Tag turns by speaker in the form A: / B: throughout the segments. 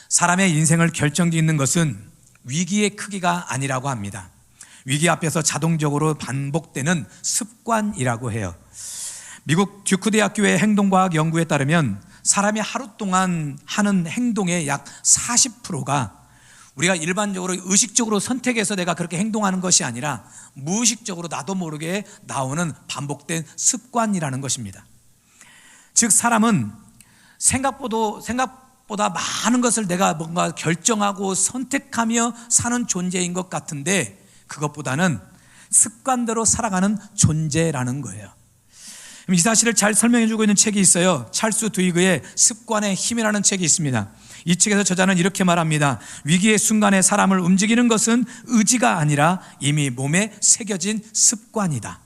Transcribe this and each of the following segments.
A: 사람의 인생을 결정짓는 것은 위기의 크기가 아니라고 합니다. 위기 앞에서 자동적으로 반복되는 습관이라고 해요. 미국 듀크 대학교의 행동과학 연구에 따르면 사람이 하루 동안 하는 행동의 약 40%가 우리가 일반적으로 의식적으로 선택해서 내가 그렇게 행동하는 것이 아니라 무의식적으로 나도 모르게 나오는 반복된 습관이라는 것입니다. 즉 사람은 생각보다 많은 것을 내가 뭔가 결정하고 선택하며 사는 존재인 것 같은데 그것보다는 습관대로 살아가는 존재라는 거예요. 이 사실을 잘 설명해 주고 있는 책이 있어요. 찰스 두이그의 습관의 힘이라는 책이 있습니다. 이 책에서 저자는 이렇게 말합니다. 위기의 순간에 사람을 움직이는 것은 의지가 아니라 이미 몸에 새겨진 습관이다.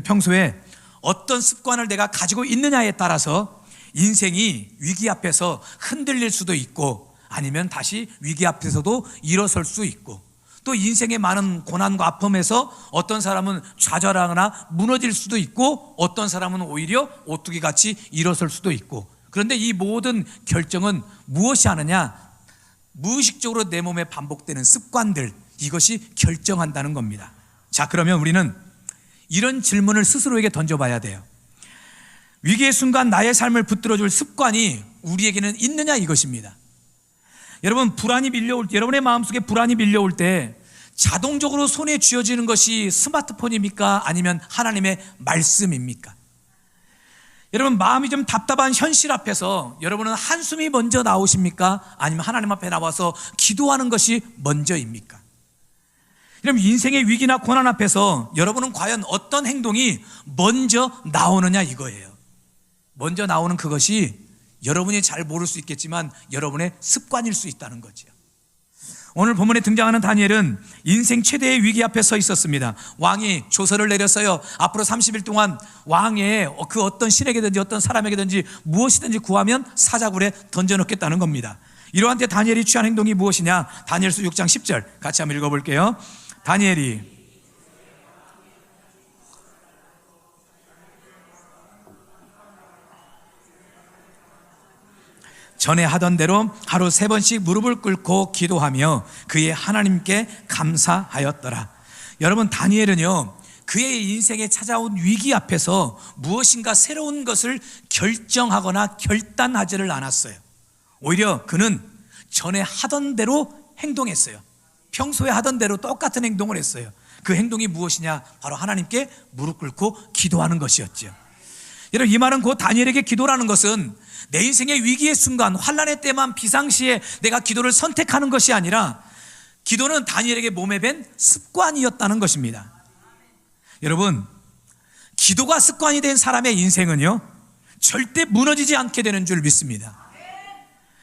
A: 평소에 어떤 습관을 내가 가지고 있느냐에 따라서 인생이 위기 앞에서 흔들릴 수도 있고 아니면 다시 위기 앞에서도 일어설 수 있고 또 인생의 많은 고난과 아픔에서 어떤 사람은 좌절하거나 무너질 수도 있고 어떤 사람은 오히려 오뚜기같이 일어설 수도 있고 그런데 이 모든 결정은 무엇이 하느냐? 무의식적으로 내 몸에 반복되는 습관들 이것이 결정한다는 겁니다. 자, 그러면 우리는 이런 질문을 스스로에게 던져봐야 돼요. 위기의 순간 나의 삶을 붙들어줄 습관이 우리에게는 있느냐 이것입니다. 여러분 여러분의 마음속에 불안이 밀려올 때 자동적으로 손에 쥐어지는 것이 스마트폰입니까? 아니면 하나님의 말씀입니까? 여러분 마음이 좀 답답한 현실 앞에서 여러분은 한숨이 먼저 나오십니까? 아니면 하나님 앞에 나와서 기도하는 것이 먼저입니까? 여러분 인생의 위기나 고난 앞에서 여러분은 과연 어떤 행동이 먼저 나오느냐 이거예요. 먼저 나오는 그것이 여러분이 잘 모를 수 있겠지만 여러분의 습관일 수 있다는 거죠. 오늘 본문에 등장하는 다니엘은 인생 최대의 위기 앞에 서 있었습니다. 왕이 조서를 내렸어요. 앞으로 30일 동안 왕의 그 어떤 신에게든지 어떤 사람에게든지 무엇이든지 구하면 사자굴에 던져놓겠다는 겁니다. 이러한 때 다니엘이 취한 행동이 무엇이냐? 다니엘서 6장 10절 같이 한번 읽어볼게요. 다니엘이 전에 하던 대로 하루 3번씩 무릎을 꿇고 기도하며 그의 하나님께 감사하였더라. 여러분 다니엘은요 그의 인생에 찾아온 위기 앞에서 무엇인가 새로운 것을 결정하거나 결단하지를 않았어요. 오히려 그는 전에 하던 대로 행동했어요. 평소에 하던 대로 똑같은 행동을 했어요. 그 행동이 무엇이냐? 바로 하나님께 무릎 꿇고 기도하는 것이었죠. 여러분 이 말은 곧 다니엘에게 기도라는 것은 내 인생의 위기의 순간 환난의 때만 비상시에 내가 기도를 선택하는 것이 아니라 기도는 다니엘에게 몸에 밴 습관이었다는 것입니다. 여러분 기도가 습관이 된 사람의 인생은요 절대 무너지지 않게 되는 줄 믿습니다.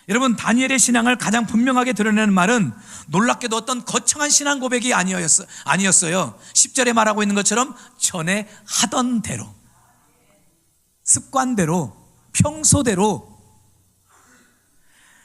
A: 여러분 다니엘의 신앙을 가장 분명하게 드러내는 말은 놀랍게도 어떤 거창한 신앙 고백이 아니었어요. 10절에 말하고 있는 것처럼 전에 하던 대로 습관대로 평소대로.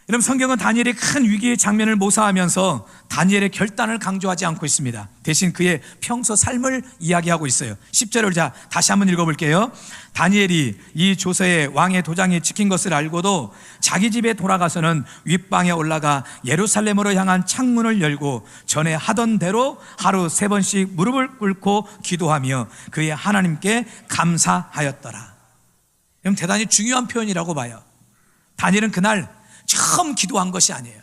A: 여러분 성경은 다니엘의 큰 위기의 장면을 모사하면서 다니엘의 결단을 강조하지 않고 있습니다. 대신 그의 평소 삶을 이야기하고 있어요. 10절을 자 다시 한번 읽어볼게요. 다니엘이 이 조서에 왕의 도장이 찍힌 것을 알고도 자기 집에 돌아가서는 윗방에 올라가 예루살렘으로 향한 창문을 열고 전에 하던 대로 하루 3번씩 무릎을 꿇고 기도하며 그의 하나님께 감사하였더라. 그럼 대단히 중요한 표현이라고 봐요. 다니엘은 그날 처음 기도한 것이 아니에요.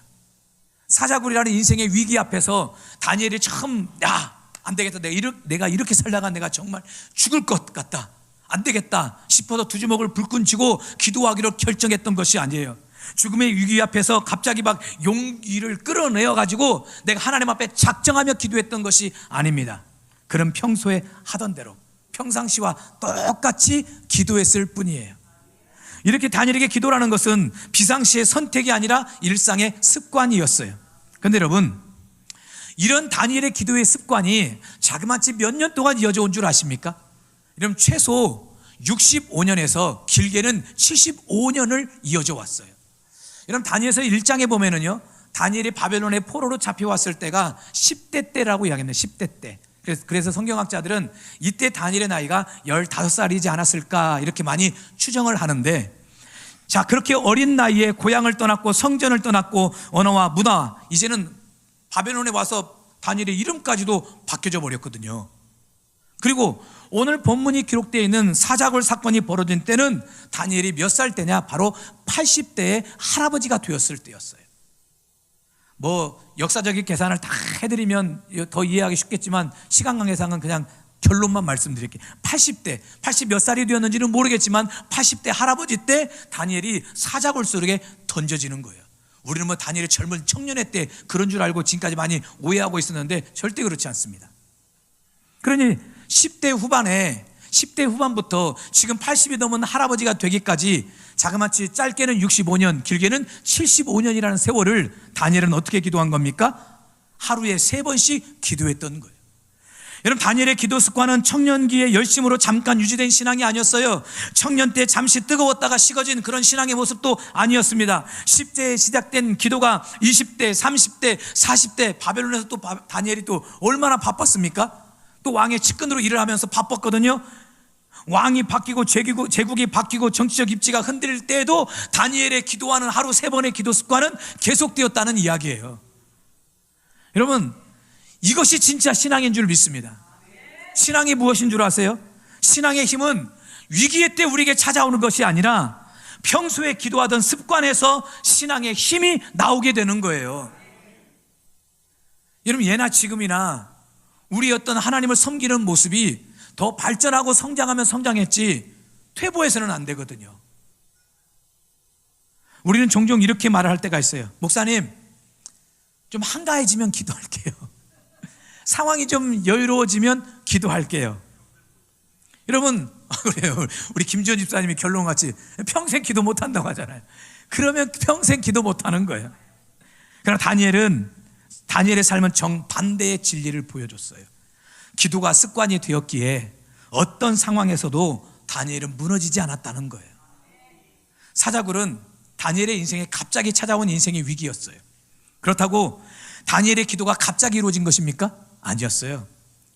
A: 사자굴이라는 인생의 위기 앞에서 다니엘이 처음 안 되겠다, 내가 이렇게 살다가 내가 정말 죽을 것 같다, 안 되겠다 싶어서 두 주먹을 불끈 쥐고 기도하기로 결정했던 것이 아니에요. 죽음의 위기 앞에서 갑자기 막 용기를 끌어내어 가지고 내가 하나님 앞에 작정하며 기도했던 것이 아닙니다. 그는 평소에 하던 대로 평상시와 똑같이 기도했을 뿐이에요. 이렇게 다니엘에게 기도라는 것은 비상시의 선택이 아니라 일상의 습관이었어요. 그런데 여러분 이런 다니엘의 기도의 습관이 자그마치 몇 년 동안 이어져 온 줄 아십니까? 여러분 최소 65년에서 길게는 75년을 이어져 왔어요. 여러분 다니엘서 1장에 보면은요 다니엘이 바벨론의 포로로 잡혀왔을 때가 10대 때라고 이야기합니다. 10대 때. 그래서 성경학자들은 이때 다니엘의 나이가 15살이지 않았을까 이렇게 많이 추정을 하는데 자, 그렇게 어린 나이에 고향을 떠났고 성전을 떠났고 언어와 문화, 이제는 바벨론에 와서 다니엘의 이름까지도 바뀌어져 버렸거든요. 그리고 오늘 본문이 기록되어 있는 사자굴 사건이 벌어진 때는 다니엘이 몇 살 때냐? 바로 80대의 할아버지가 되었을 때였어요. 뭐 역사적인 계산을 다 해드리면 더 이해하기 쉽겠지만 시간 관계상은 그냥 결론만 말씀드릴게요. 80 몇 살이 되었는지는 모르겠지만 80대 할아버지 때 다니엘이 사자굴 속에 던져지는 거예요. 우리는 뭐 다니엘의 젊은 청년의 때 그런 줄 알고 지금까지 많이 오해하고 있었는데 절대 그렇지 않습니다. 그러니 10대 후반부터 지금 80이 넘은 할아버지가 되기까지 자그마치 짧게는 65년, 길게는 75년이라는 세월을 다니엘은 어떻게 기도한 겁니까? 하루에 3번씩 기도했던 거예요. 여러분, 다니엘의 기도 습관은 청년기의 열심으로 잠깐 유지된 신앙이 아니었어요. 청년 때 잠시 뜨거웠다가 식어진 그런 신앙의 모습도 아니었습니다. 10대에 시작된 기도가 20대, 30대, 40대, 바벨론에서 또 다니엘이 또 얼마나 바빴습니까? 또 왕의 측근으로 일을 하면서 바빴거든요. 왕이 바뀌고 제국이 바뀌고 정치적 입지가 흔들릴 때에도 다니엘의 기도하는 하루 3번의 기도 습관은 계속되었다는 이야기예요. 여러분, 이것이 진짜 신앙인 줄 믿습니다. 신앙이 무엇인 줄 아세요? 신앙의 힘은 위기의 때 우리에게 찾아오는 것이 아니라 평소에 기도하던 습관에서 신앙의 힘이 나오게 되는 거예요. 여러분, 예나 지금이나 우리 어떤 하나님을 섬기는 모습이 더 발전하고 성장하면 성장했지 퇴보해서는 안 되거든요. 우리는 종종 이렇게 말을 할 때가 있어요. 목사님, 좀 한가해지면 기도할게요. 상황이 좀 여유로워지면 기도할게요. 여러분, 그래요. 우리 김지원 집사님이 결론같이 평생 기도 못한다고 하잖아요. 그러면 평생 기도 못하는 거예요. 그러나 다니엘의 삶은 정반대의 진리를 보여줬어요. 기도가 습관이 되었기에 어떤 상황에서도 다니엘은 무너지지 않았다는 거예요. 사자굴은 다니엘의 인생에 갑자기 찾아온 인생의 위기였어요. 그렇다고 다니엘의 기도가 갑자기 이루어진 것입니까? 아니었어요.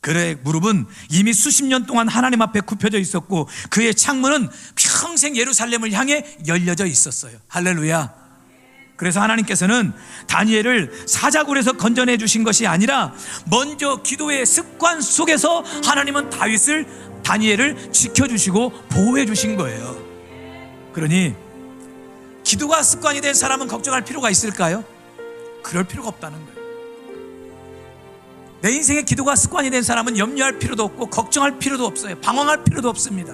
A: 그의 무릎은 이미 수십 년 동안 하나님 앞에 굽혀져 있었고 그의 창문은 평생 예루살렘을 향해 열려져 있었어요. 할렐루야. 그래서 하나님께서는 다니엘을 사자굴에서 건져내 주신 것이 아니라 먼저 기도의 습관 속에서 하나님은 다니엘을 지켜주시고 보호해 주신 거예요. 그러니 기도가 습관이 된 사람은 걱정할 필요가 있을까요? 그럴 필요가 없다는 거예요. 내 인생에 기도가 습관이 된 사람은 염려할 필요도 없고 걱정할 필요도 없어요. 방황할 필요도 없습니다.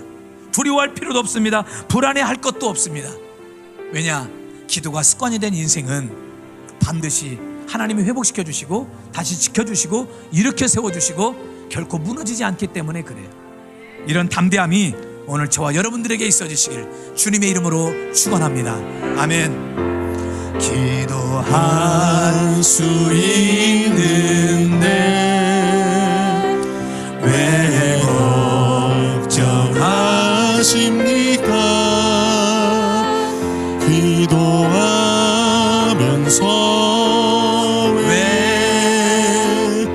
A: 두려워할 필요도 없습니다. 불안해할 것도 없습니다. 왜냐? 기도가 습관이 된 인생은 반드시 하나님이 회복시켜 주시고 다시 지켜주시고 일으켜 세워주시고 결코 무너지지 않기 때문에 그래요. 이런 담대함이 오늘 저와 여러분들에게 있어지시길 주님의 이름으로 축원합니다. 아멘.
B: 기도할 수 있는데 왜 걱정하십니까? 기도하면서 왜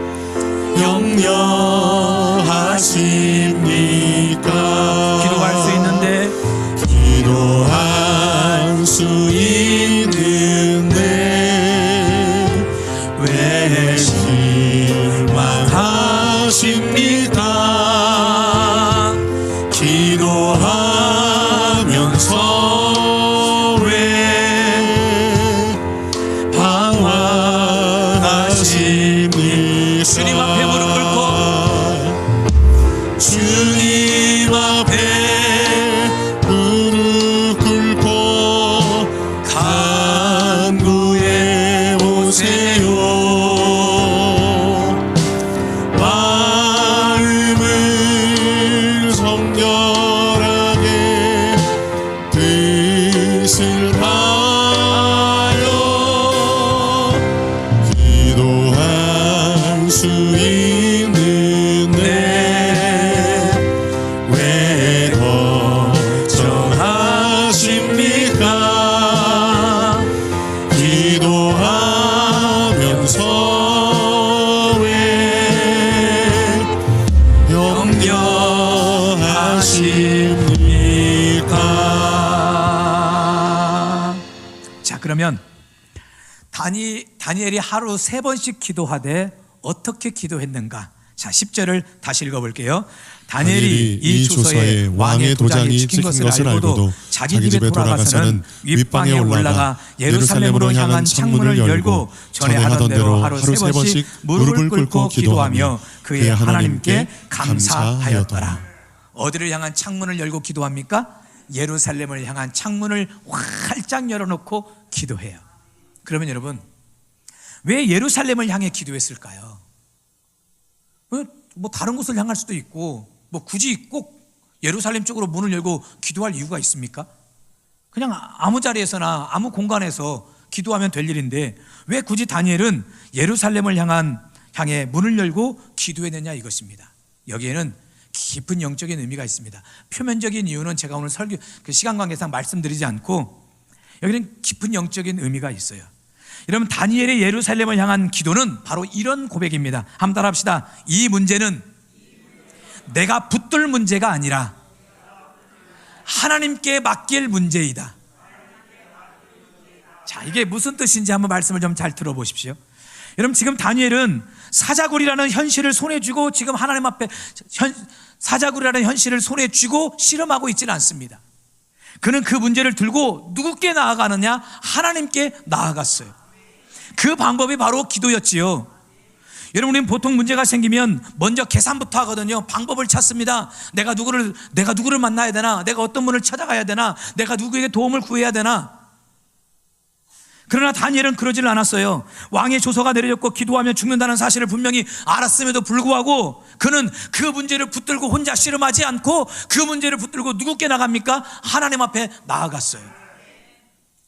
B: 염려하십니까?
A: 기도할 수 있는데
B: 기도할 수 있는데 왜 실망하십니까? 기도하면서 왜 방황하십니까?
A: 주님 앞에 무릎 꿇고
B: 주님 앞에 무릎 꿇고 간구해 보세요. 마음을 성결하게 뜻을 다하여 기도할 수 있는데 왜 걱정하십니까? 기도하면서
A: 다니엘이 하루 3번씩 기도하되 어떻게 기도했는가? 자, 10절을 다시 읽어볼게요. 다니엘이 이 조서에 왕의 도장이 찍힌 것을 알고도 자기 집에 돌아가서는 윗방에 올라가 예루살렘으로 향한 창문을 열고 전에 하던 대로 하루 3번씩 무릎을 꿇고 기도하며 그의 하나님께 감사하였더라. 어디를 향한 창문을 열고 기도합니까? 예루살렘을 향한 창문을 활짝 열어놓고 기도해요. 그러면 여러분, 왜 예루살렘을 향해 기도했을까요? 뭐 다른 곳을 향할 수도 있고, 뭐 굳이 꼭 예루살렘 쪽으로 문을 열고 기도할 이유가 있습니까? 그냥 아무 자리에서나 아무 공간에서 기도하면 될 일인데 왜 굳이 다니엘은 예루살렘을 향해 문을 열고 기도했느냐 이것입니다. 여기에는 깊은 영적인 의미가 있습니다. 표면적인 이유는 제가 오늘 설교 시간 관계상 말씀드리지 않고 여기는 깊은 영적인 의미가 있어요. 여러분, 다니엘의 예루살렘을 향한 기도는 바로 이런 고백입니다. 한번 따라합시다. 이 문제는 내가 붙들 문제가 아니라 하나님께 맡길 문제이다. 자, 이게 무슨 뜻인지 한번 말씀을 좀 잘 들어보십시오. 여러분, 지금 다니엘은 사자굴이라는 현실을 손에 쥐고 지금 하나님 앞에 사자굴이라는 현실을 손에 쥐고 씨름하고 있지는 않습니다. 그는 그 문제를 들고 누구께 나아가느냐? 하나님께 나아갔어요. 그 방법이 바로 기도였지요. 여러분, 우리는 보통 문제가 생기면 먼저 계산부터 하거든요. 방법을 찾습니다. 내가 누구를 만나야 되나? 내가 어떤 분을 찾아가야 되나? 내가 누구에게 도움을 구해야 되나? 그러나 다니엘은 그러질 않았어요. 왕의 조서가 내려졌고 기도하면 죽는다는 사실을 분명히 알았음에도 불구하고 그는 그 문제를 붙들고 혼자 씨름하지 않고 그 문제를 붙들고 누구께 나갑니까? 하나님 앞에 나아갔어요.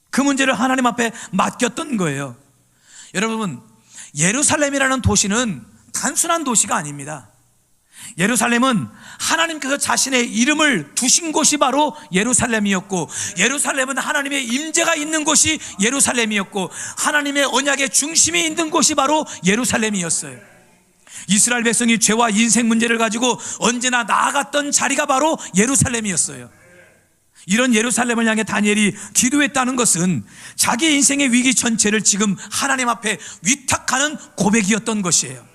A: 그 문제를 하나님 앞에 맡겼던 거예요. 여러분, 예루살렘이라는 도시는 단순한 도시가 아닙니다. 예루살렘은 하나님께서 자신의 이름을 두신 곳이 바로 예루살렘이었고, 예루살렘은 하나님의 임재가 있는 곳이 예루살렘이었고, 하나님의 언약의 중심이 있는 곳이 바로 예루살렘이었어요. 이스라엘 백성이 죄와 인생 문제를 가지고 언제나 나아갔던 자리가 바로 예루살렘이었어요. 이런 예루살렘을 향해 다니엘이 기도했다는 것은 자기 인생의 위기 전체를 지금 하나님 앞에 위탁하는 고백이었던 것이에요.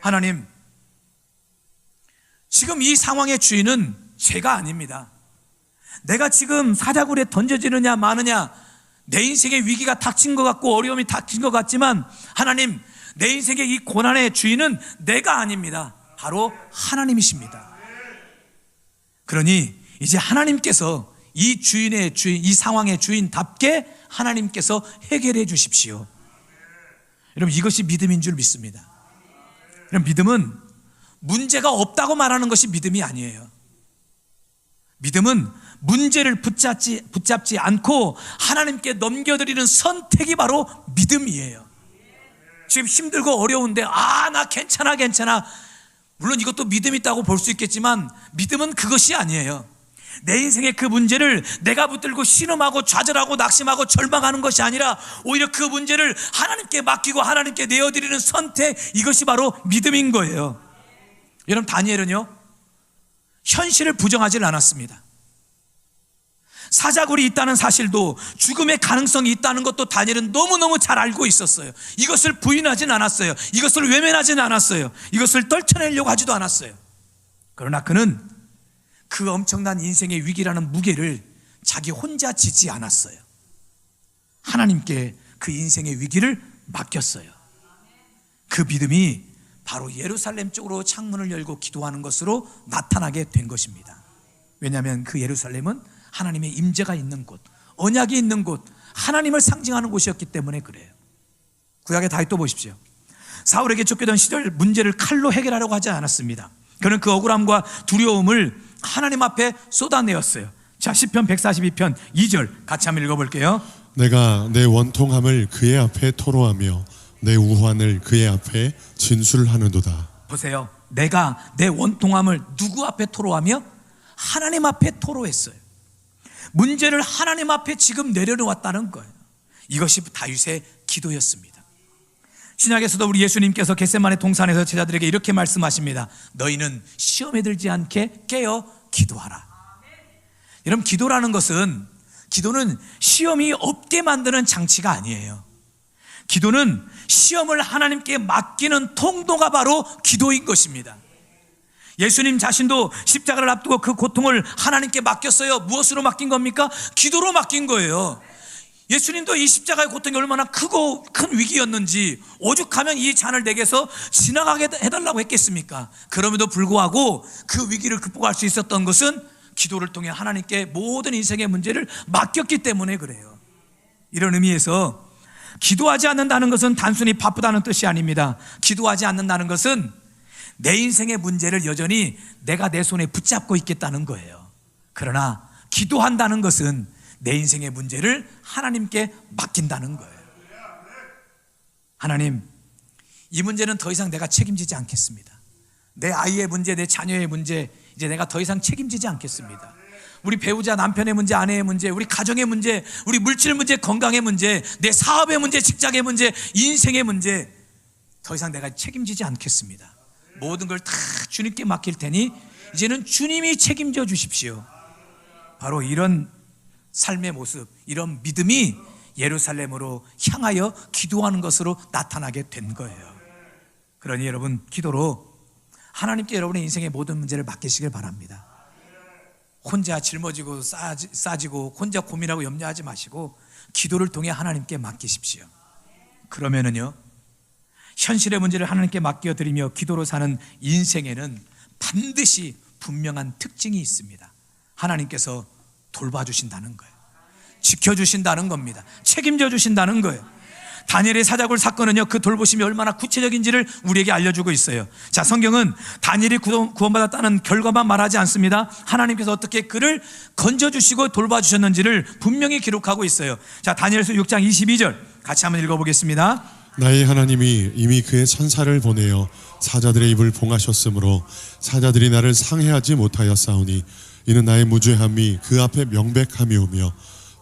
A: 하나님, 지금 이 상황의 주인은 제가 아닙니다. 내가 지금 사자굴에 던져지느냐 마느냐, 내 인생의 위기가 닥친 것 같고 어려움이 닥친 것 같지만 하나님, 내 인생의 이 고난의 주인은 내가 아닙니다. 바로 하나님이십니다. 그러니 이제 하나님께서 이 주인의 주인, 이 상황의 주인답게 하나님께서 해결해 주십시오. 여러분, 이것이 믿음인 줄 믿습니다. 여러분, 믿음은 문제가 없다고 말하는 것이 믿음이 아니에요. 믿음은 문제를 붙잡지 않고 하나님께 넘겨드리는 선택이 바로 믿음이에요. 지금 힘들고 어려운데 나 괜찮아. 물론 이것도 믿음이 있다고 볼 수 있겠지만 믿음은 그것이 아니에요. 내 인생의 그 문제를 내가 붙들고 신음하고 좌절하고 낙심하고 절망하는 것이 아니라 오히려 그 문제를 하나님께 맡기고 하나님께 내어드리는 선택, 이것이 바로 믿음인 거예요. 여러분, 다니엘은요, 현실을 부정하지 않았습니다. 사자굴이 있다는 사실도, 죽음의 가능성이 있다는 것도 다니엘은 너무너무 잘 알고 있었어요. 이것을 부인하진 않았어요. 이것을 외면하진 않았어요. 이것을 떨쳐내려고 하지도 않았어요. 그러나 그는 그 엄청난 인생의 위기라는 무게를 자기 혼자 지지 않았어요. 하나님께 그 인생의 위기를 맡겼어요. 그 믿음이 바로 예루살렘 쪽으로 창문을 열고 기도하는 것으로 나타나게 된 것입니다. 왜냐하면 그 예루살렘은 하나님의 임재가 있는 곳, 언약이 있는 곳, 하나님을 상징하는 곳이었기 때문에 그래요. 구약의 다윗도 보십시오. 사울에게 쫓기던 시절 문제를 칼로 해결하려고 하지 않았습니다. 그는 그 억울함과 두려움을 하나님 앞에 쏟아내었어요. 자, 시편 142편 2절 같이 한번 읽어볼게요.
B: 내가 내 원통함을 그의 앞에 토로하며 내 우환을 그의 앞에 진술하는도다.
A: 보세요. 내가 내 원통함을 누구 앞에 토로하며? 하나님 앞에 토로했어요. 문제를 하나님 앞에 지금 내려놓았다는 거예요. 이것이 다윗의 기도였습니다. 신약에서도 우리 예수님께서 겟세마네 동산에서 제자들에게 이렇게 말씀하십니다. 너희는 시험에 들지 않게 깨어 기도하라. 여러분, 기도는 시험이 없게 만드는 장치가 아니에요. 기도는 시험을 하나님께 맡기는 통로가 바로 기도인 것입니다. 예수님 자신도 십자가를 앞두고 그 고통을 하나님께 맡겼어요. 무엇으로 맡긴 겁니까? 기도로 맡긴 거예요. 예수님도 이 십자가의 고통이 얼마나 크고 큰 위기였는지, 오죽하면 이 잔을 내게서 지나가게 해달라고 했겠습니까? 그럼에도 불구하고 그 위기를 극복할 수 있었던 것은 기도를 통해 하나님께 모든 인생의 문제를 맡겼기 때문에 그래요. 이런 의미에서 기도하지 않는다는 것은 단순히 바쁘다는 뜻이 아닙니다. 기도하지 않는다는 것은 내 인생의 문제를 여전히 내가 내 손에 붙잡고 있겠다는 거예요. 그러나 기도한다는 것은 내 인생의 문제를 하나님께 맡긴다는 거예요. 하나님, 이 문제는 더 이상 내가 책임지지 않겠습니다. 내 아이의 문제, 내 자녀의 문제, 이제 내가 더 이상 책임지지 않겠습니다. 우리 배우자 남편의 문제, 아내의 문제, 우리 가정의 문제, 우리 물질 문제, 건강의 문제, 내 사업의 문제, 직장의 문제, 인생의 문제, 더 이상 내가 책임지지 않겠습니다. 모든 걸 다 주님께 맡길 테니 이제는 주님이 책임져 주십시오. 바로 이런 삶의 모습, 이런 믿음이 예루살렘으로 향하여 기도하는 것으로 나타나게 된 거예요. 그러니 여러분, 기도로 하나님께 여러분의 인생의 모든 문제를 맡기시길 바랍니다. 혼자 짊어지고 싸지고 혼자 고민하고 염려하지 마시고 기도를 통해 하나님께 맡기십시오. 그러면은요, 현실의 문제를 하나님께 맡겨드리며 기도로 사는 인생에는 반드시 분명한 특징이 있습니다. 하나님께서 돌봐주신다는 거예요. 지켜주신다는 겁니다. 책임져 주신다는 거예요. 다니엘의 사자굴 사건은요, 그 돌보심이 얼마나 구체적인지를 우리에게 알려주고 있어요. 자, 성경은 다니엘이 구원받았다는 결과만 말하지 않습니다. 하나님께서 어떻게 그를 건져주시고 돌봐주셨는지를 분명히 기록하고 있어요. 자, 다니엘서 6장 22절 같이 한번 읽어보겠습니다.
B: 나의 하나님이 이미 그의 천사를 보내어 사자들의 입을 봉하셨으므로 사자들이 나를 상해하지 못하였사오니 이는 나의 무죄함이 그 앞에 명백함이오며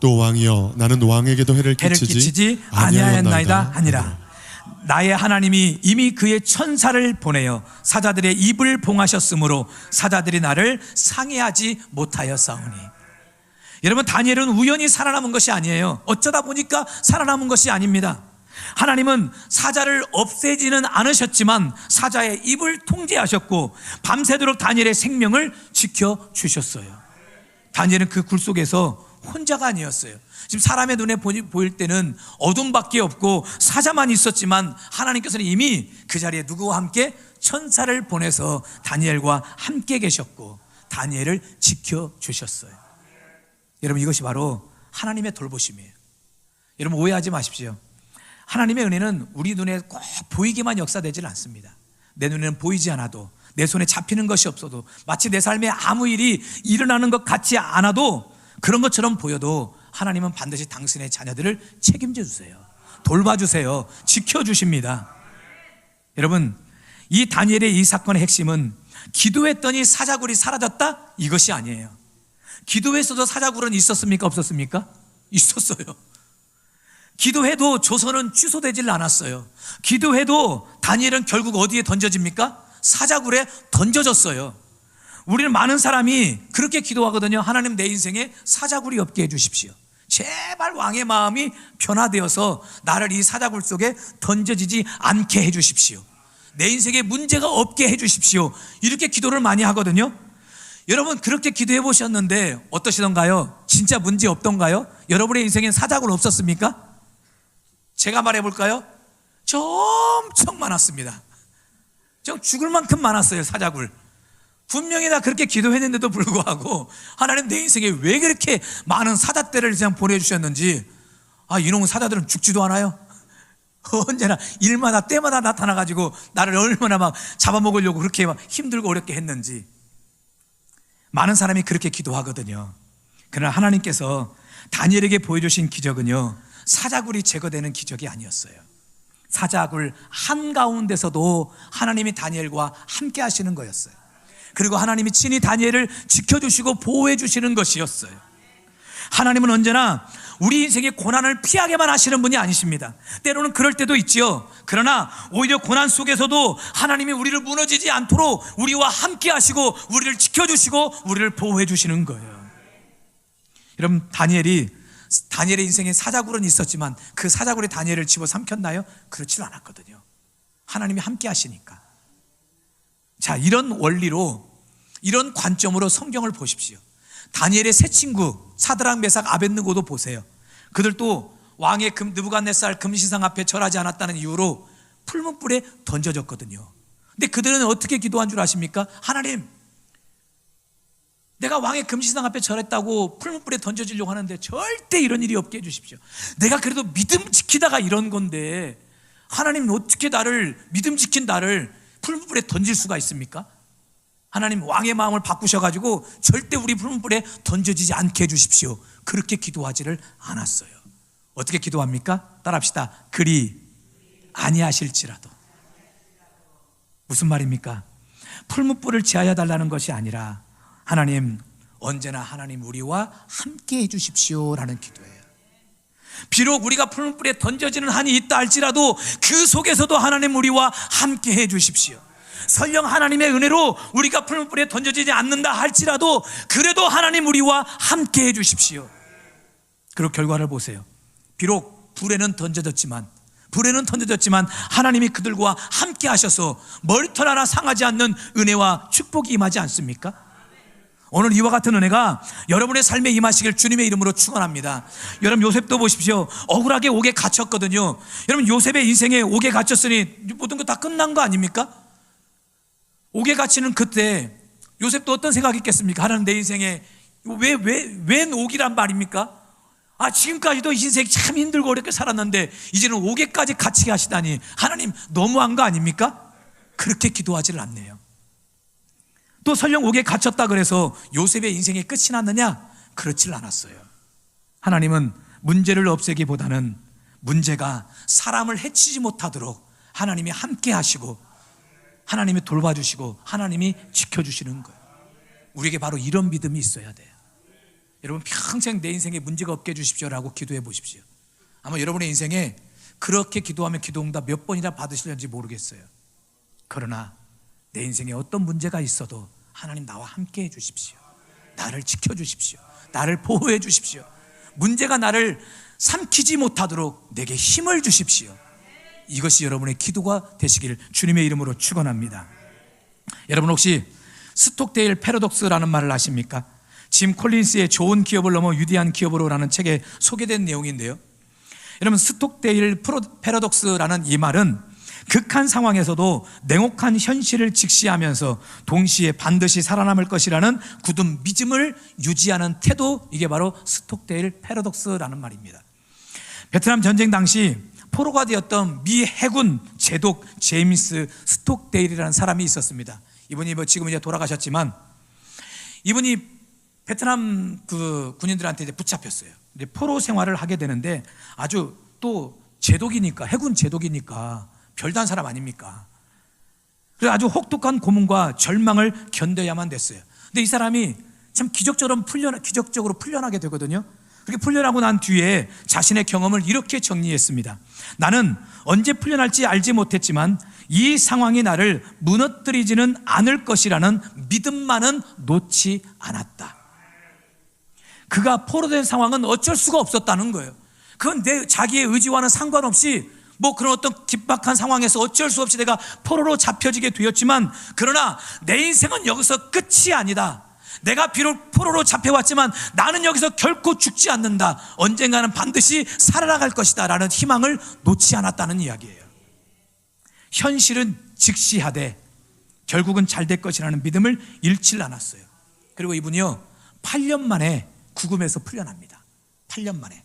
B: 또 왕이여 나는 왕에게도 해를 끼치지
A: 아니하였나이다 하니라. 나의 하나님이 이미 그의 천사를 보내어 사자들의 입을 봉하셨으므로 사자들이 나를 상해하지 못하였사오니. 여러분, 다니엘은 우연히 살아남은 것이 아니에요. 어쩌다 보니까 살아남은 것이 아닙니다. 하나님은 사자를 없애지는 않으셨지만 사자의 입을 통제하셨고 밤새도록 다니엘의 생명을 지켜주셨어요. 다니엘은 그 굴 속에서 혼자가 아니었어요. 지금 사람의 눈에 보일 때는 어둠밖에 없고 사자만 있었지만 하나님께서는 이미 그 자리에 누구와 함께 천사를 보내서 다니엘과 함께 계셨고 다니엘을 지켜주셨어요. 여러분, 이것이 바로 하나님의 돌보심이에요. 여러분, 오해하지 마십시오. 하나님의 은혜는 우리 눈에 꼭 보이게만 역사되질 않습니다. 내 눈에는 보이지 않아도, 내 손에 잡히는 것이 없어도, 마치 내 삶에 아무 일이 일어나는 것 같지 않아도, 그런 것처럼 보여도 하나님은 반드시 당신의 자녀들을 책임져 주세요. 돌봐주세요. 지켜주십니다. 여러분, 이 다니엘의 이 사건의 핵심은 기도했더니 사자굴이 사라졌다? 이것이 아니에요. 기도했어도 사자굴은 있었습니까? 없었습니까? 있었어요. 기도해도 조선은 취소되질 않았어요. 기도해도 다니엘은 결국 어디에 던져집니까? 사자굴에 던져졌어요. 우리는 많은 사람이 그렇게 기도하거든요. 하나님, 내 인생에 사자굴이 없게 해주십시오. 제발 왕의 마음이 변화되어서 나를 이 사자굴 속에 던져지지 않게 해주십시오. 내 인생에 문제가 없게 해주십시오. 이렇게 기도를 많이 하거든요. 여러분, 그렇게 기도해 보셨는데 어떠시던가요? 진짜 문제 없던가요? 여러분의 인생엔 사자굴 없었습니까? 제가 말해볼까요? 저 엄청 많았습니다. 저 죽을 만큼 많았어요. 사자굴. 분명히 다 그렇게 기도했는데도 불구하고 하나님, 내 인생에 왜 그렇게 많은 사자떼를 그냥 보내주셨는지. 이놈의 사자들은 죽지도 않아요. 언제나 일마다 때마다 나타나가지고 나를 얼마나 막 잡아먹으려고 그렇게 막 힘들고 어렵게 했는지. 많은 사람이 그렇게 기도하거든요. 그러나 하나님께서 다니엘에게 보여주신 기적은요, 사자굴이 제거되는 기적이 아니었어요. 사자굴 한가운데서도 하나님이 다니엘과 함께 하시는 거였어요. 그리고 하나님이 친히 다니엘을 지켜주시고 보호해 주시는 것이었어요. 하나님은 언제나 우리 인생의 고난을 피하게만 하시는 분이 아니십니다. 때로는 그럴 때도 있지요. 그러나 오히려 고난 속에서도 하나님이 우리를 무너지지 않도록 우리와 함께 하시고 우리를 지켜주시고 우리를 보호해 주시는 거예요. 여러분, 다니엘이 다니엘의 인생에 사자굴은 있었지만 그 사자굴에 다니엘을 집어삼켰나요? 그렇지 않았거든요. 하나님이 함께 하시니까. 자, 이런 원리로, 이런 관점으로 성경을 보십시오. 다니엘의 세 친구 사드락, 메삭, 아벳느고도 보세요. 그들도 왕의 느부갓네살 금신상 앞에 절하지 않았다는 이유로 풀문불에 던져졌거든요. 근데 그들은 어떻게 기도한 줄 아십니까? 하나님, 내가 왕의 금신상 앞에 절했다고 풀문불에 던져지려고 하는데 절대 이런 일이 없게 해주십시오. 내가 그래도 믿음 지키다가 이런 건데 하나님 어떻게 믿음 지킨 나를 풀문불에 던질 수가 있습니까? 하나님, 왕의 마음을 바꾸셔가지고 절대 우리 풀문불에 던져지지 않게 해주십시오. 그렇게 기도하지를 않았어요. 어떻게 기도합니까? 따라합시다. 그리 아니하실지라도. 무슨 말입니까? 풀문불을 제하여 달라는 것이 아니라 하나님, 언제나 하나님 우리와 함께 해주십시오 라는 기도예요. 비록 우리가 풀문불에 던져지는 한이 있다 할지라도 그 속에서도 하나님 우리와 함께 해주십시오. 설령 하나님의 은혜로 우리가 풀문불에 던져지지 않는다 할지라도 그래도 하나님 우리와 함께 해주십시오. 그리고 결과를 보세요. 비록 불에는 던져졌지만 하나님이 그들과 함께 하셔서 머리털 하나 상하지 않는 은혜와 축복이 임하지 않습니까? 오늘 이와 같은 은혜가 여러분의 삶에 임하시길 주님의 이름으로 축원합니다. 여러분, 요셉도 보십시오. 억울하게 옥에 갇혔거든요. 여러분, 요셉의 인생에 옥에 갇혔으니 모든 거 다 끝난 거 아닙니까? 옥에 갇히는 그때 요셉도 어떤 생각이 있겠습니까? 하나님, 내 인생에 웬 옥이란 말입니까? 지금까지도 인생이 참 힘들고 어렵게 살았는데 이제는 옥에까지 갇히게 하시다니 하나님, 너무한 거 아닙니까? 그렇게 기도하지를 않네요. 또 설령 옥에 갇혔다 그래서 요셉의 인생의 끝이 났느냐? 그렇지를 않았어요. 하나님은 문제를 없애기보다는 문제가 사람을 해치지 못하도록 하나님이 함께 하시고 하나님이 돌봐주시고 하나님이 지켜주시는 거예요. 우리에게 바로 이런 믿음이 있어야 돼요. 여러분, 평생 내 인생에 문제가 없게 해주십시오라고 기도해 보십시오. 아마 여러분의 인생에 그렇게 기도하면 기도응답 몇 번이나 받으실는지 모르겠어요. 그러나 내 인생에 어떤 문제가 있어도 하나님 나와 함께 해주십시오. 나를 지켜주십시오. 나를 보호해 주십시오. 문제가 나를 삼키지 못하도록 내게 힘을 주십시오. 이것이 여러분의 기도가 되시길 주님의 이름으로 축원합니다. 여러분, 혹시 스톡데일 패러독스라는 말을 아십니까? 짐 콜린스의 좋은 기업을 넘어 위대한 기업으로라는 책에 소개된 내용인데요. 여러분, 스톡데일 패러독스라는 이 말은 극한 상황에서도 냉혹한 현실을 직시하면서 동시에 반드시 살아남을 것이라는 굳은 믿음을 유지하는 태도, 이게 바로 스톡데일 패러독스라는 말입니다. 베트남 전쟁 당시 포로가 되었던 미 해군 제독 제임스 스톡데일이라는 사람이 있었습니다. 이분이 지금 이제 돌아가셨지만 이분이 베트남 그 군인들한테 이제 붙잡혔어요. 이제 포로 생활을 하게 되는데 아주 또 제독이니까, 해군 제독이니까 별단 사람 아닙니까? 그래서 아주 혹독한 고문과 절망을 견뎌야만 됐어요. 근데 이 사람이 참 기적적으로 풀려나게 되거든요. 그렇게 풀려나고 난 뒤에 자신의 경험을 이렇게 정리했습니다. 나는 언제 풀려날지 알지 못했지만 이 상황이 나를 무너뜨리지는 않을 것이라는 믿음만은 놓지 않았다. 그가 포로된 상황은 어쩔 수가 없었다는 거예요. 그건 자기의 의지와는 상관없이 그런 어떤 긴박한 상황에서 어쩔 수 없이 내가 포로로 잡혀지게 되었지만, 그러나 내 인생은 여기서 끝이 아니다. 내가 비록 포로로 잡혀왔지만 나는 여기서 결코 죽지 않는다. 언젠가는 반드시 살아나갈 것이다 라는 희망을 놓지 않았다는 이야기예요. 현실은 직시하되 결국은 잘 될 것이라는 믿음을 잃지 않았어요. 그리고 이분이요 8년 만에 구금에서 풀려납니다. 8년 만에.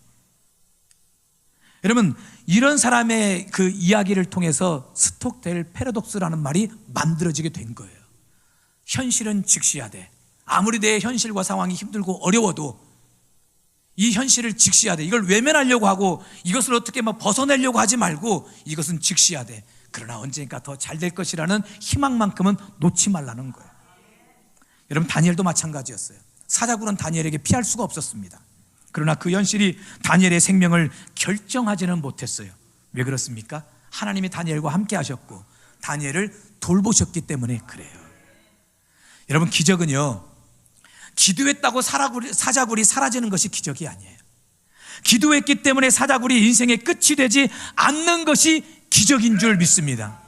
A: 여러분, 이런 사람의 그 이야기를 통해서 스톡데일 패러독스라는 말이 만들어지게 된 거예요. 현실은 직시하되, 아무리 내 현실과 상황이 힘들고 어려워도 이 현실을 직시하되, 이걸 외면하려고 하고 이것을 어떻게 벗어내려고 하지 말고 이것은 직시하되, 그러나 언젠가 더 잘 될 것이라는 희망만큼은 놓지 말라는 거예요. 여러분, 다니엘도 마찬가지였어요. 사자굴은 다니엘에게 피할 수가 없었습니다. 그러나 그 현실이 다니엘의 생명을 결정하지는 못했어요. 왜 그렇습니까? 하나님이 다니엘과 함께 하셨고 다니엘을 돌보셨기 때문에 그래요. 여러분, 기적은요 기도했다고 사자굴이 사라지는 것이 기적이 아니에요. 기도했기 때문에 사자굴이 인생의 끝이 되지 않는 것이 기적인 줄 믿습니다.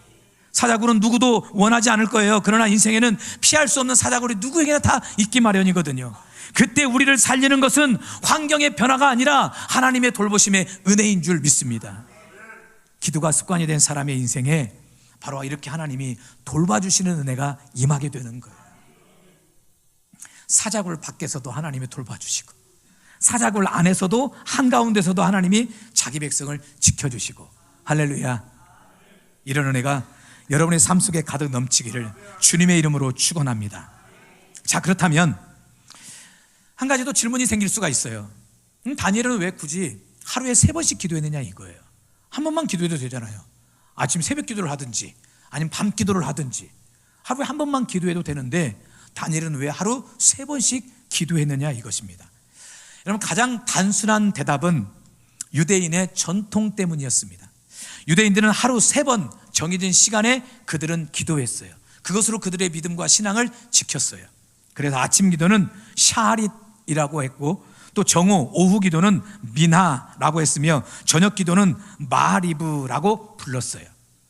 A: 사자굴은 누구도 원하지 않을 거예요. 그러나 인생에는 피할 수 없는 사자굴이 누구에게나 다 있기 마련이거든요. 그때 우리를 살리는 것은 환경의 변화가 아니라 하나님의 돌보심의 은혜인 줄 믿습니다. 기도가 습관이 된 사람의 인생에 바로 이렇게 하나님이 돌봐주시는 은혜가 임하게 되는 거예요. 사자굴 밖에서도 하나님이 돌봐주시고, 사자굴 안에서도 한가운데서도 하나님이 자기 백성을 지켜주시고, 할렐루야. 이런 은혜가 여러분의 삶 속에 가득 넘치기를 주님의 이름으로 축원합니다. 자, 그렇다면 한 가지 더 질문이 생길 수가 있어요. 다니엘은 왜 굳이 하루에 3번씩 기도했느냐 이거예요. 한 번만 기도해도 되잖아요. 아침 새벽 기도를 하든지 아니면 밤 기도를 하든지 하루에 한 번만 기도해도 되는데 다니엘은 왜 하루 3번씩 기도했느냐 이것입니다. 여러분, 가장 단순한 대답은 유대인의 전통 때문이었습니다. 유대인들은 하루 3번 정해진 시간에 그들은 기도했어요. 그것으로 그들의 믿음과 신앙을 지켰어요. 그래서 아침 기도는 샤하릿이라고 했고, 또 정오, 오후 기도는 미나라고 했으며 저녁 기도는 마하리브라고 불렀어요.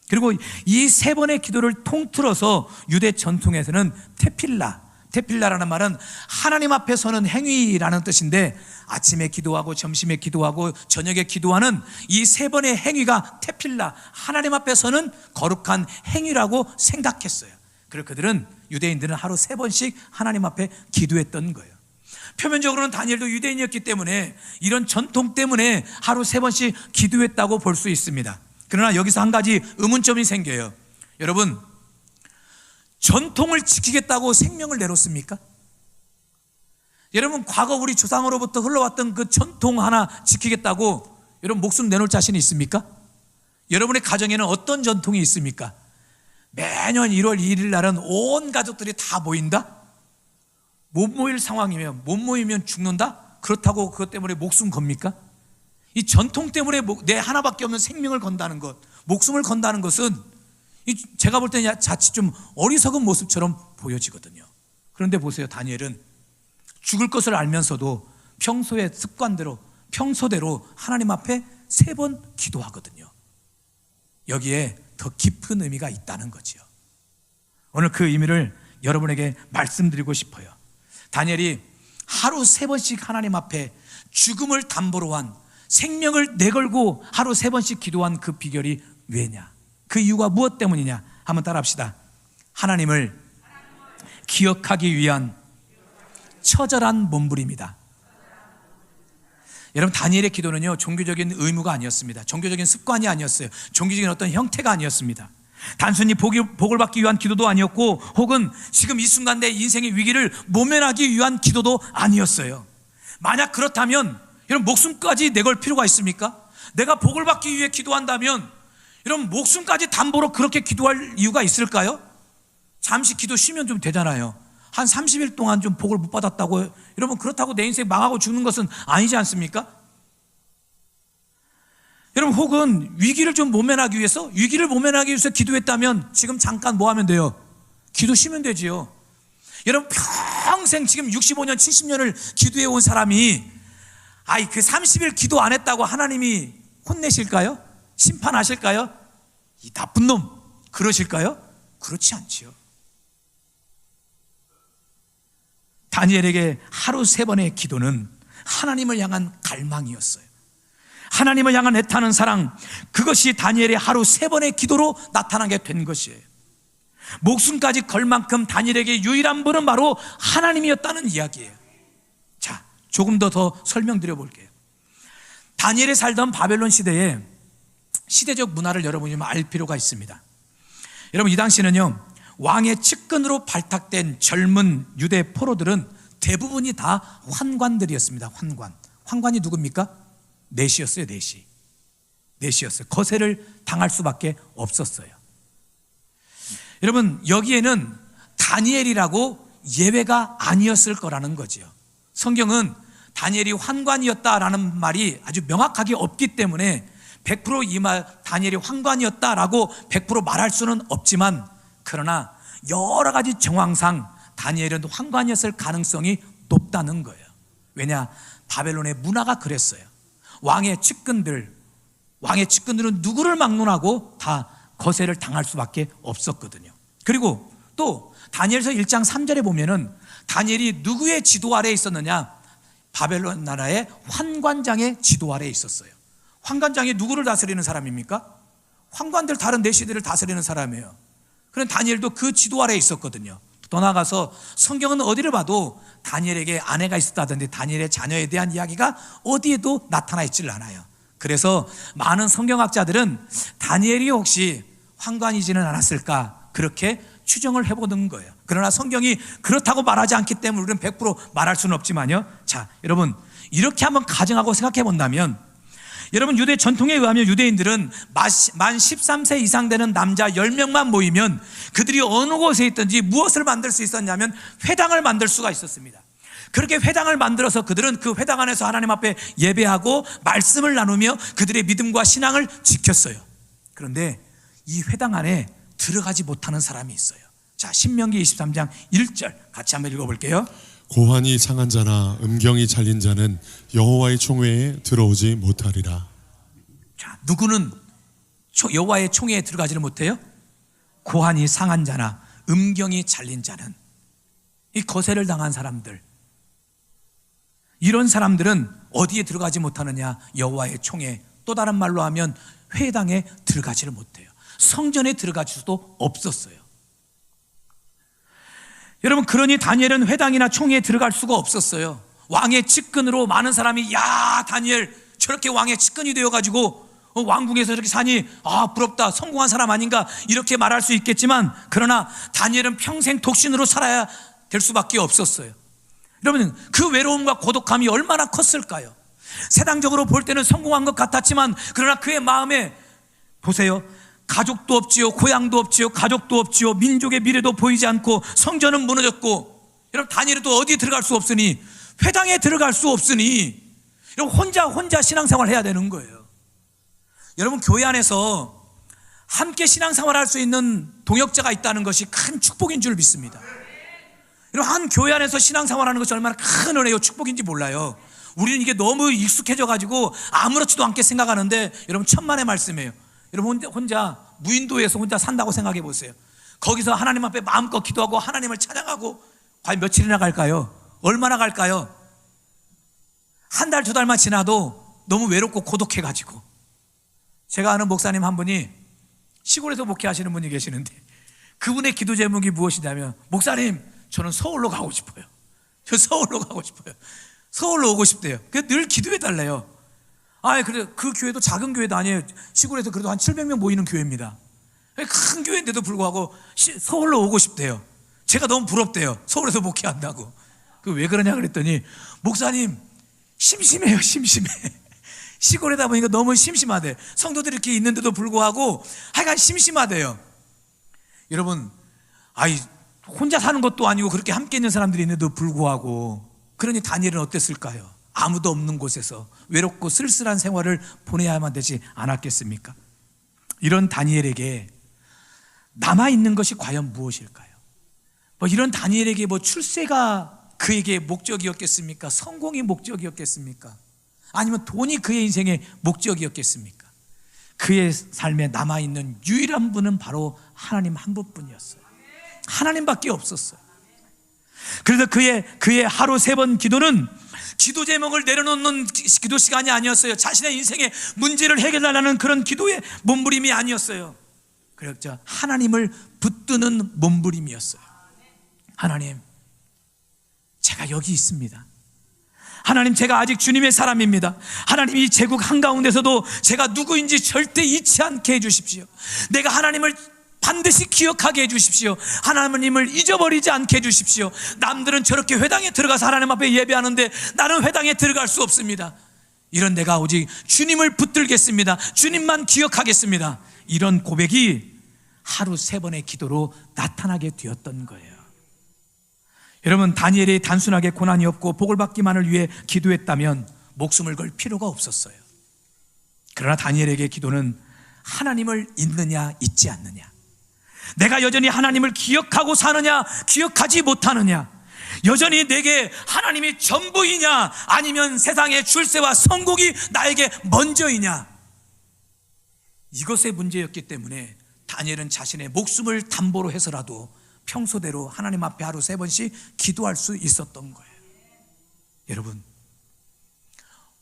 A: 그리고 이 3번의 기도를 통틀어서 유대 전통에서는 테필라라는 말은 하나님 앞에 서는 행위라는 뜻인데, 아침에 기도하고 점심에 기도하고 저녁에 기도하는 이 3번의 행위가 테필라, 하나님 앞에 서는 거룩한 행위라고 생각했어요. 그래서 그들은, 유대인들은 하루 3번씩 하나님 앞에 기도했던 거예요. 표면적으로는 다니엘도 유대인이었기 때문에 이런 전통 때문에 하루 3번씩 기도했다고 볼 수 있습니다. 그러나 여기서 한 가지 의문점이 생겨요. 여러분, 전통을 지키겠다고 생명을 내놓습니까? 여러분, 과거 우리 조상으로부터 흘러왔던 그 전통 하나 지키겠다고 여러분 목숨 내놓을 자신이 있습니까? 여러분의 가정에는 어떤 전통이 있습니까? 매년 1월 2일 날은 온 가족들이 다 모인다? 못 모일 상황이면, 못 모이면 죽는다? 그렇다고 그것 때문에 목숨 겁니까? 이 전통 때문에 내 하나밖에 없는 생명을 건다는 것, 목숨을 건다는 것은 제가 볼 때는 자칫 좀 어리석은 모습처럼 보여지거든요. 그런데 보세요, 다니엘은 죽을 것을 알면서도 평소의 습관대로, 평소대로 하나님 앞에 3번 기도하거든요. 여기에 더 깊은 의미가 있다는 거지요. 오늘 그 의미를 여러분에게 말씀드리고 싶어요. 다니엘이 하루 3번씩 하나님 앞에 죽음을 담보로 한, 생명을 내걸고 하루 3번씩 기도한 그 비결이 왜냐? 그 이유가 무엇 때문이냐? 한번 따라합시다. 하나님을 기억하기 위한 처절한 몸부림이다. 여러분, 다니엘의 기도는요, 종교적인 의무가 아니었습니다. 종교적인 습관이 아니었어요. 종교적인 어떤 형태가 아니었습니다. 단순히 복을 받기 위한 기도도 아니었고, 혹은 지금 이 순간 내 인생의 위기를 모면하기 위한 기도도 아니었어요. 만약 그렇다면 여러분, 목숨까지 내걸 필요가 있습니까? 내가 복을 받기 위해 기도한다면 여러분, 목숨까지 담보로 그렇게 기도할 이유가 있을까요? 잠시 기도 쉬면 좀 되잖아요. 한 30일 동안 좀 복을 못 받았다고, 여러분, 그렇다고 내 인생 망하고 죽는 것은 아니지 않습니까? 여러분, 혹은 위기를 좀 모면하기 위해서 기도했다면 지금 잠깐 뭐 하면 돼요? 기도 쉬면 되지요. 여러분, 평생 지금 65년 70년을 기도해 온 사람이 그 30일 기도 안 했다고 하나님이 혼내실까요? 심판하실까요? 이 나쁜 놈, 그러실까요? 그렇지 않지요. 다니엘에게 하루 3번의 기도는 하나님을 향한 갈망이었어요. 하나님을 향한 애타는 사랑, 그것이 다니엘의 하루 3번의 기도로 나타나게 된 것이에요. 목숨까지 걸 만큼 다니엘에게 유일한 분은 바로 하나님이었다는 이야기예요. 자, 조금 더 설명드려 볼게요. 다니엘이 살던 바벨론 시대에 시대적 문화를 여러분이 알 필요가 있습니다. 여러분, 이 당시는요, 왕의 측근으로 발탁된 젊은 유대 포로들은 대부분이 다 환관들이었습니다. 환관이 누굽니까? 내시였어요. 내시였어요. 거세를 당할 수밖에 없었어요. 여러분, 여기에는 다니엘이라고 예외가 아니었을 거라는 거죠. 성경은 다니엘이 환관이었다라는 말이 아주 명확하게 없기 때문에 100% 다니엘이 환관이었다라고 100% 말할 수는 없지만, 그러나 여러 가지 정황상 다니엘은 환관이었을 가능성이 높다는 거예요. 왜냐? 바벨론의 문화가 그랬어요. 왕의 측근들은 누구를 막론하고 다 거세를 당할 수밖에 없었거든요. 그리고 또 다니엘서 1장 3절에 보면은 다니엘이 누구의 지도 아래에 있었느냐? 바벨론 나라의 환관장의 지도 아래에 있었어요. 환관장이 누구를 다스리는 사람입니까? 환관들, 다른 내시들을 다스리는 사람이에요. 그런데 다니엘도 그 지도 아래에 있었거든요. 더 나아가서 성경은 어디를 봐도 다니엘에게 아내가 있었다던데 다니엘의 자녀에 대한 이야기가 어디에도 나타나 있질 않아요. 그래서 많은 성경학자들은 다니엘이 혹시 환관이지는 않았을까 그렇게 추정을 해보는 거예요. 그러나 성경이 그렇다고 말하지 않기 때문에 우리는 100% 말할 수는 없지만요. 자, 여러분 이렇게 한번 가정하고 생각해 본다면, 여러분 유대 전통에 의하면 유대인들은 만 13세 이상 되는 남자 10명만 모이면 그들이 어느 곳에 있든지 무엇을 만들 수 있었냐면 회당을 만들 수가 있었습니다. 그렇게 회당을 만들어서 그들은 그 회당 안에서 하나님 앞에 예배하고 말씀을 나누며 그들의 믿음과 신앙을 지켰어요. 그런데 이 회당 안에 들어가지 못하는 사람이 있어요. 자, 신명기 23장 1절 같이 한번 읽어볼게요.
B: 고환이 상한 자나 음경이 잘린 자는 여호와의 총회에 들어오지 못하리라.
A: 자, 누구는 여호와의 총회에 들어가지를 못해요? 고환이 상한 자나 음경이 잘린 자는, 이 거세를 당한 사람들, 이런 사람들은 어디에 들어가지 못하느냐? 여호와의 총회, 또 다른 말로 하면 회당에 들어가지를 못해요. 성전에 들어갈 수도 없었어요. 여러분, 그러니 다니엘은 회당이나 총회에 들어갈 수가 없었어요. 왕의 측근으로 많은 사람이 야, 다니엘 저렇게 왕의 측근이 되어가지고 왕궁에서 저렇게 사니 부럽다, 성공한 사람 아닌가 이렇게 말할 수 있겠지만, 그러나 다니엘은 평생 독신으로 살아야 될 수밖에 없었어요. 여러분, 그 외로움과 고독함이 얼마나 컸을까요? 세상적으로 볼 때는 성공한 것 같았지만, 그러나 그의 마음에 보세요, 가족도 없지요, 고향도 없지요, 가족도 없지요, 민족의 미래도 보이지 않고 성전은 무너졌고, 여러분 다니엘은 또 어디에 들어갈 수 없으니, 회당에 들어갈 수 없으니 여러분 혼자 신앙생활을 해야 되는 거예요. 여러분, 교회 안에서 함께 신앙생활을 할 수 있는 동역자가 있다는 것이 큰 축복인 줄 믿습니다. 여러분, 한 교회 안에서 신앙생활하는 것이 얼마나 큰 은혜요 축복인지 몰라요. 우리는 이게 너무 익숙해져 가지고 아무렇지도 않게 생각하는데, 여러분 천만의 말씀이에요. 여러분 혼자 무인도에서 혼자 산다고 생각해 보세요. 거기서 하나님 앞에 마음껏 기도하고 하나님을 찬양하고 과연 며칠이나 갈까요? 얼마나 갈까요? 한 달, 두 달만 지나도 너무 외롭고 고독해 가지고. 제가 아는 목사님 한 분이 시골에서 목회하시는 분이 계시는데, 그분의 기도 제목이 무엇이냐면, 목사님 저는 서울로 가고 싶어요. 저 서울로 가고 싶어요. 서울로 오고 싶대요. 그래서 늘 기도해 달래요. 그래, 그 교회도 작은 교회도 아니에요. 시골에서 그래도 한 700명 모이는 교회입니다. 큰 교회인데도 불구하고 서울로 오고 싶대요. 제가 너무 부럽대요. 서울에서 목회한다고. 왜 그러냐 그랬더니, 목사님 심심해요. 심심해. 시골에다 보니까 너무 심심하대. 성도들이 이렇게 있는데도 불구하고 하여간 심심하대요. 여러분, 혼자 사는 것도 아니고 그렇게 함께 있는 사람들이 있는데도 불구하고, 그러니 다니엘은 어땠을까요? 아무도 없는 곳에서 외롭고 쓸쓸한 생활을 보내야만 되지 않았겠습니까? 이런 다니엘에게 남아있는 것이 과연 무엇일까요? 이런 다니엘에게 출세가 그에게 목적이었겠습니까? 성공이 목적이었겠습니까? 아니면 돈이 그의 인생의 목적이었겠습니까? 그의 삶에 남아있는 유일한 분은 바로 하나님 한 분뿐이었어요. 하나님밖에 없었어요. 그래서 그의 하루 3번 기도는 기도 제목을 내려놓는 기도 시간이 아니었어요. 자신의 인생의 문제를 해결하려는 그런 기도의 몸부림이 아니었어요. 그렇죠. 하나님을 붙드는 몸부림이었어요. 하나님, 제가 여기 있습니다. 하나님, 제가 아직 주님의 사람입니다. 하나님, 이 제국 한가운데서도 제가 누구인지 절대 잊지 않게 해주십시오. 내가 하나님을 반드시 기억하게 해주십시오. 하나님을 잊어버리지 않게 해주십시오. 남들은 저렇게 회당에 들어가서 하나님 앞에 예배하는데 나는 회당에 들어갈 수 없습니다. 이런 내가 오직 주님을 붙들겠습니다. 주님만 기억하겠습니다. 이런 고백이 하루 3번의 기도로 나타나게 되었던 거예요. 여러분, 다니엘이 단순하게 고난이 없고 복을 받기만을 위해 기도했다면 목숨을 걸 필요가 없었어요. 그러나 다니엘에게 기도는 하나님을 잊느냐 잊지 않느냐, 내가 여전히 하나님을 기억하고 사느냐 기억하지 못하느냐, 여전히 내게 하나님이 전부이냐, 아니면 세상의 출세와 성공이 나에게 먼저이냐, 이것의 문제였기 때문에 다니엘은 자신의 목숨을 담보로 해서라도 평소대로 하나님 앞에 하루 3번씩 기도할 수 있었던 거예요. 여러분,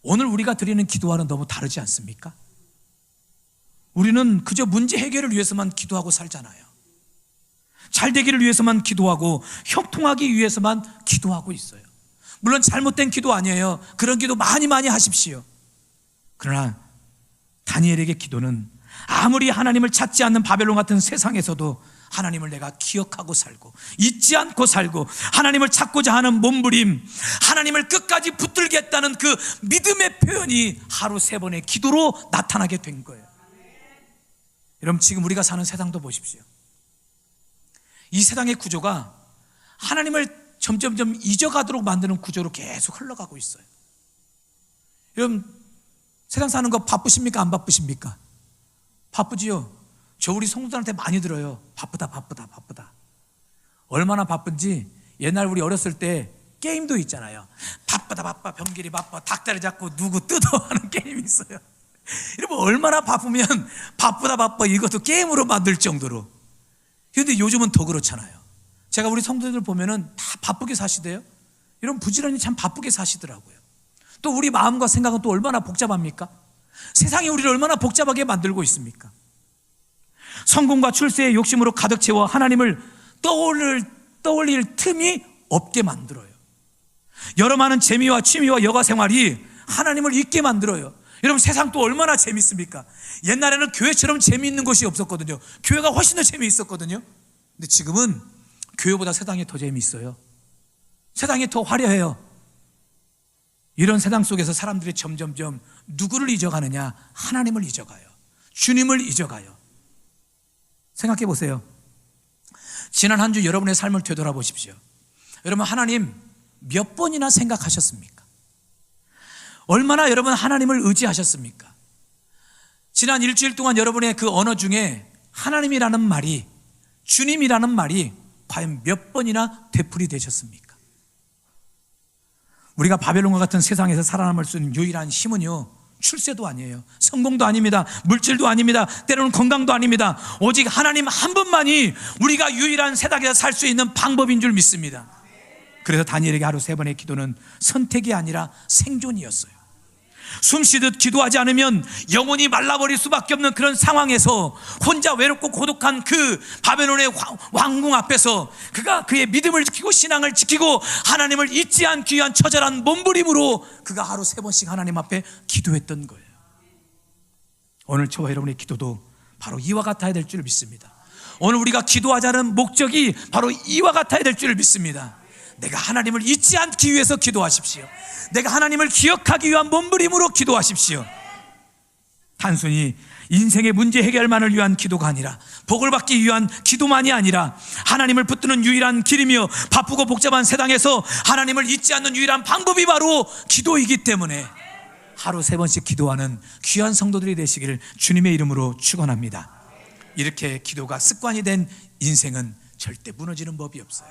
A: 오늘 우리가 드리는 기도와는 너무 다르지 않습니까? 우리는 그저 문제 해결을 위해서만 기도하고 살잖아요. 잘 되기를 위해서만 기도하고 형통하기 위해서만 기도하고 있어요. 물론 잘못된 기도 아니에요. 그런 기도 많이 하십시오. 그러나 다니엘에게 기도는 아무리 하나님을 찾지 않는 바벨론 같은 세상에서도 하나님을 내가 기억하고 살고 잊지 않고 살고 하나님을 찾고자 하는 몸부림, 하나님을 끝까지 붙들겠다는 그 믿음의 표현이 하루 3번의 기도로 나타나게 된 거예요. 여러분, 지금 우리가 사는 세상도 보십시오. 이 세상의 구조가 하나님을 점점점 잊어가도록 만드는 구조로 계속 흘러가고 있어요. 여러분, 세상 사는 거 바쁘십니까? 안 바쁘십니까? 바쁘지요. 저 우리 성도들한테 많이 들어요. 바쁘다. 얼마나 바쁜지 옛날 우리 어렸을 때 게임도 있잖아요. 바빠, 병길이 바빠, 닭다리 잡고 누구 뜯어 하는 게임이 있어요. 여러분, 얼마나 바쁘면 바쁘다 이것도 게임으로 만들 정도로. 그런데 요즘은 더 그렇잖아요. 제가 우리 성도들 보면은 다 바쁘게 사시대요. 여러분, 부지런히 참 바쁘게 사시더라고요. 또 우리 마음과 생각은 또 얼마나 복잡합니까? 세상이 우리를 얼마나 복잡하게 만들고 있습니까? 성공과 출세의 욕심으로 가득 채워 하나님을 떠올릴 틈이 없게 만들어요. 여러 많은 재미와 취미와 여가 생활이 하나님을 잊게 만들어요. 여러분, 세상 또 얼마나 재밌습니까? 옛날에는 교회처럼 재미있는 것이 없었거든요. 교회가 훨씬 더 재미있었거든요. 근데 지금은 교회보다 세상이 더 재미있어요. 세상이 더 화려해요. 이런 세상 속에서 사람들이 점점점 누구를 잊어가느냐? 하나님을 잊어가요. 주님을 잊어가요. 생각해 보세요. 지난 한 주 여러분의 삶을 되돌아보십시오. 여러분, 하나님 몇 번이나 생각하셨습니까? 얼마나 여러분 하나님을 의지하셨습니까? 지난 일주일 동안 여러분의 그 언어 중에 하나님이라는 말이, 주님이라는 말이 과연 몇 번이나 되풀이 되셨습니까? 우리가 바벨론과 같은 세상에서 살아남을 수 있는 유일한 힘은요, 출세도 아니에요. 성공도 아닙니다. 물질도 아닙니다. 때로는 건강도 아닙니다. 오직 하나님 한 분만이 우리가 유일한 세상에서 살 수 있는 방법인 줄 믿습니다. 그래서 다니엘에게 하루 3번의 기도는 선택이 아니라 생존이었어요. 숨쉬듯 기도하지 않으면 영혼이 말라버릴 수밖에 없는 그런 상황에서 혼자 외롭고 고독한 그 바벨론의 왕궁 앞에서 그가 그의 믿음을 지키고 신앙을 지키고 하나님을 잊지 않기 위한 처절한 몸부림으로 그가 하루 3번씩 하나님 앞에 기도했던 거예요. 오늘 저와 여러분의 기도도 바로 이와 같아야 될 줄 믿습니다. 오늘 우리가 기도하자는 목적이 바로 이와 같아야 될 줄 믿습니다. 내가 하나님을 잊지 않기 위해서 기도하십시오. 내가 하나님을 기억하기 위한 몸부림으로 기도하십시오. 단순히 인생의 문제 해결만을 위한 기도가 아니라, 복을 받기 위한 기도만이 아니라 하나님을 붙드는 유일한 길이며 바쁘고 복잡한 세상에서 하나님을 잊지 않는 유일한 방법이 바로 기도이기 때문에 하루 3번씩 기도하는 귀한 성도들이 되시기를 주님의 이름으로 축원합니다. 이렇게 기도가 습관이 된 인생은 절대 무너지는 법이 없어요.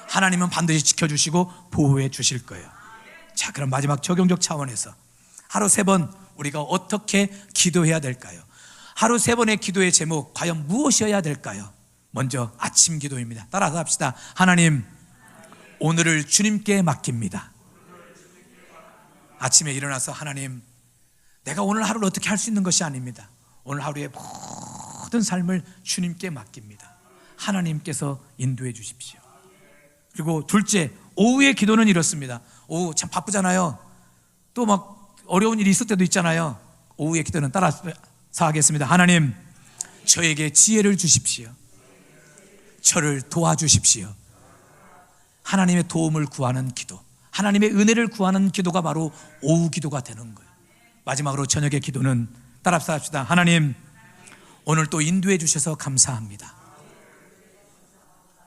A: 하나님은 반드시 지켜주시고 보호해 주실 거예요. 자, 그럼 마지막 적용적 차원에서 하루 3번 우리가 어떻게 기도해야 될까요? 하루 3번의 기도의 제목 과연 무엇이어야 될까요? 먼저 아침 기도입니다. 따라서 합시다. 하나님, 오늘을 주님께 맡깁니다. 아침에 일어나서 하나님, 내가 오늘 하루를 어떻게 할 수 있는 것이 아닙니다. 오늘 하루의 모든 삶을 주님께 맡깁니다. 하나님께서 인도해 주십시오. 그리고 둘째, 오후의 기도는 이렇습니다. 오후 참 바쁘잖아요. 또 막 어려운 일이 있을 때도 있잖아요. 오후의 기도는 따라서 하겠습니다. 하나님, 저에게 지혜를 주십시오. 저를 도와주십시오. 하나님의 도움을 구하는 기도, 하나님의 은혜를 구하는 기도가 바로 오후 기도가 되는 거예요. 마지막으로 저녁의 기도는 따라서 합시다. 하나님, 오늘 또 인도해 주셔서 감사합니다.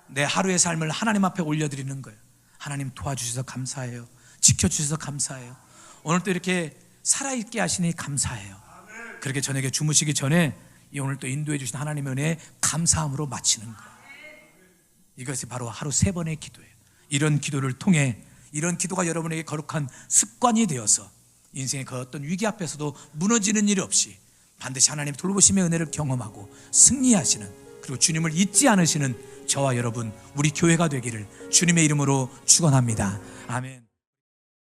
A: 내 하루의 삶을 하나님 앞에 올려드리는 거예요. 하나님, 도와주셔서 감사해요. 지켜주셔서 감사해요. 오늘 또 이렇게 살아있게 하시니 감사해요. 그렇게 저녁에 주무시기 전에 오늘 또 인도해 주신 하나님의 은혜에 감사함으로 마치는 거예요. 이것이 바로 하루 3번의 기도예요. 이런 기도를 통해 이런 기도가 여러분에게 거룩한 습관이 되어서 인생의 그 어떤 위기 앞에서도 무너지는 일 없이 반드시 하나님의 돌보심의 은혜를 경험하고 승리하시는, 그리고 주님을 잊지 않으시는 저와 여러분, 우리 교회가 되기를 주님의 이름으로 축원합니다. 아멘.